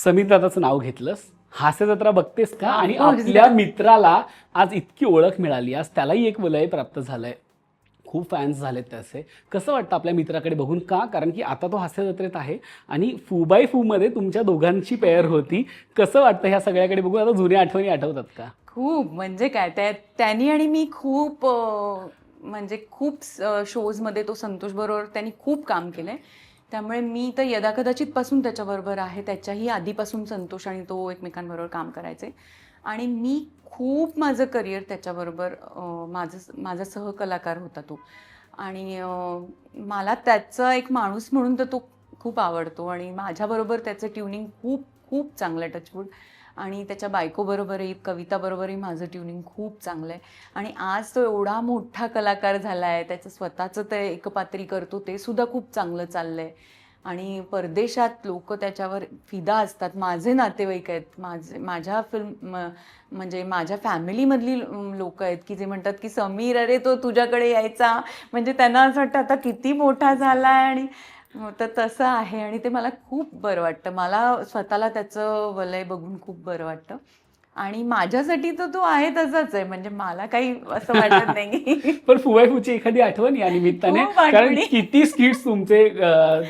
समीर दादाचं नाव घेतलंस, हास्य जत्रा बघतेस का? आणि आपल्या मित्राला आज इतकी ओळख मिळाली, आज त्यालाही एक वलय प्राप्त झालंय, खूप फॅन्स झालेत त्याचे. कसं वाटतं आपल्या मित्राकडे बघून? का? कारण की आता तो हास्य जत्रेत आहे आणि फू बाय फू मध्ये तुमच्या दोघांची पेअर होती. कसं वाटतं ह्या सगळ्याकडे बघून? आता जुन्या आठवणी आठवतात का? खूप, म्हणजे काय, त्यांनी आणि मी खूप म्हणजे खूप शोजमध्ये तो संतोष बरोबर त्यांनी खूप काम केलंय. त्यामुळे मी तर यदाकदाचित पासून त्याच्याबरोबर आहे. त्याच्याही आधीपासून संतोष आणि तो एकमेकांबरोबर काम करायचे आणि मी खूप माझं करिअर त्याच्याबरोबर माझा सहकलाकार होता तो. आणि मला त्याचा एक माणूस म्हणून तर तो खूप आवडतो आणि माझ्याबरोबर त्याचं ट्युनिंग खूप खूप चांगलं आहे, टचवूड. आणि त्याच्या बायकोबरोबरही, कविताबरोबरही माझं ट्युनिंग खूप चांगलं आहे. आणि आज तो एवढा मोठा कलाकार झाला आहे, त्याचं स्वतःचं ते एकपात्री करतो, ते सुद्धा खूप चांगलं चाललं आहे. आणि परदेशात लोक त्याच्यावर फिदा असतात. माझे नातेवाईक आहेत, माझ्या म्हणजे माझ्या फॅमिलीमधली लोक आहेत की जे म्हणतात की समीर, अरे तो तुझ्याकडे यायचा, म्हणजे त्यांना असं वाटतं आता किती मोठा झाला आहे. आणि तर तसं आहे आणि ते मला खूप बरं वाटतं. मला स्वतःला त्याचं वलय बघून खूप बरं वाटतं. आणि माझ्यासाठी तर तो आहे तसाच आहे, म्हणजे मला काही असं वाटत नाही. पण फुवायफूची एखादी आठवण या निमित्ताने, खूप आठवणी. कारण किती स्किट्स तुमचे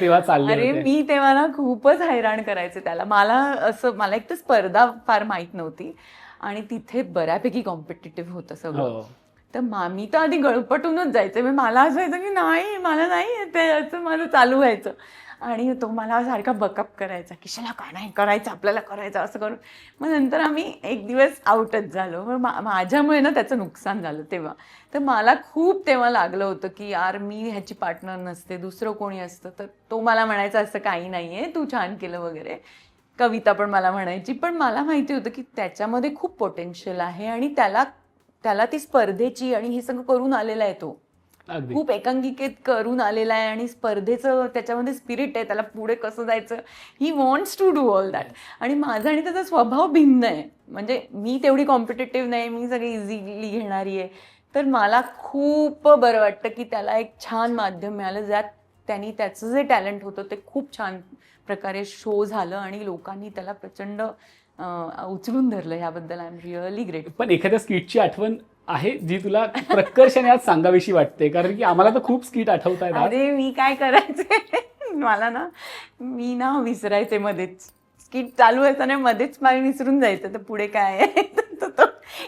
तेव्हा चालले अरे होते. मी तेव्हा ना खूपच हैराण करायचे त्याला. मला एक तर स्पर्धा फार माहीत नव्हती आणि तिथे बऱ्यापैकी कॉम्पिटिटिव्ह होतं सगळं. हो. तर मी तर आधी गळपटूनच जायचे. मला असं व्हायचं की नाही, मला नाही येते, असं माझं चालू व्हायचं. आणि तो मला सारखा बकअप करायचा, किशाला का नाही करायचं, आपल्याला करायचं, असं करून. मग नंतर आम्ही एक दिवस आउटच झालो. मग माझ्यामुळे ना त्याचं नुकसान झालं तेव्हा. तर मला खूप तेव्हा लागलं होतं की यार मी ह्याची पार्टनर नसते, दुसरं कोणी असतं. तर तो मला म्हणायचा असं काही नाही आहे, तू छान केलं वगैरे. कविता पण मला म्हणायची. पण मला माहिती होतं की त्याच्यामध्ये खूप पोटेन्शियल आहे आणि त्याला ती स्पर्धेची आणि हे सगळं करून आलेला आहे तो. अगदी. खूप एकांकिकेत करून आलेला आहे आणि स्पर्धेचं त्याच्यामध्ये स्पिरिट आहे. त्याला पुढे कसं जायचं, he wants to do all that. आणि माझा आणि त्याचा स्वभाव भिन्न आहे. म्हणजे मी तेवढी कॉम्पिटेटिव्ह नाही, मी सगळी इझिली घेणारी आहे. तर मला खूप बरं वाटतं की त्याला एक छान माध्यम मिळालं, ज्यात त्यांनी त्याचं जे टॅलेंट होतं ते खूप छान प्रकारे शो झालं आणि लोकांनी त्याला प्रचंड उचलून धरलं. ह्याबद्दल आय एम रिअली ग्रेट. पण एखाद्या स्किटची आठवण आहे जी तुला प्रकर्षाने आज सांगावीशी वाटते? कारण की आम्हाला तर खूप स्किट आठवत आहेत. अरे मी काय करायचे, मी ना विसरायचे मध्येच. स्किट चालू असताना मध्येच मला विसरून जायचं तर पुढे काय आहे. तो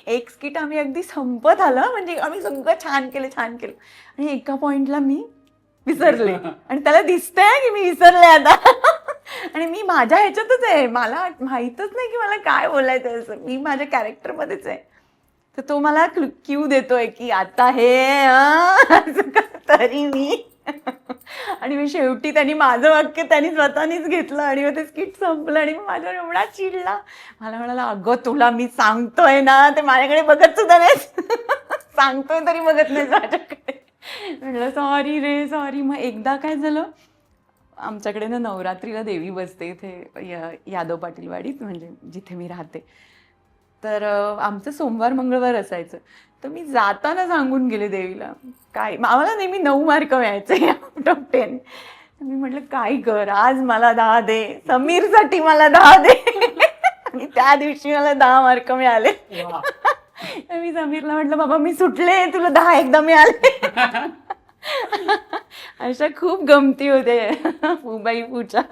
एक स्किट आम्ही अगदी संपत आलं, म्हणजे आम्ही सगळं छान केलं आणि एका पॉइंटला मी विसरले आणि त्याला दिसतंय की मी विसरले आता. आणि मी माझ्या ह्याच्यातच आहे, मला माहीतच नाही की मला काय बोलायचं असं, मी माझ्या कॅरेक्टरमध्येच आहे. तर तो मला क्यू देतोय की आता हे तरी मी. आणि मी शेवटी त्यांनी माझं वाक्य त्यांनी स्वतःनीच घेतलं आणि मग ते स्किट संपलं आणि मग माझ्यावर एवढा चिडला. मला म्हणाला, अगं तुला मी सांगतोय ना, ते माझ्याकडे बघत सुद्धा नाही. सांगतोय तरी बघत नाही माझ्याकडे. म्हटलं सॉरी रे सॉरी. मग एकदा काय झालं, आमच्याकडे ना नवरात्रीला देवी बसते इथे यादव पाटीलवाडीत, म्हणजे जिथे मी राहते. तर आमचं सोमवार मंगळवार असायचं. तर मी जाताना सांगून गेले देवीला, काय आम्हाला नेहमी 9 मार्क मिळायचे आउट ऑफ 10. मी म्हटलं काय कर, आज मला 10 दे, समीरसाठी मला 10 दे. आणि त्या दिवशी मला 10 मार्क मिळाले. मी समीरला म्हटलं, बाबा मी सुटले, तुला 10 एकदा मिळाले. अशा खूप गमती होते फूबाई फूच्या.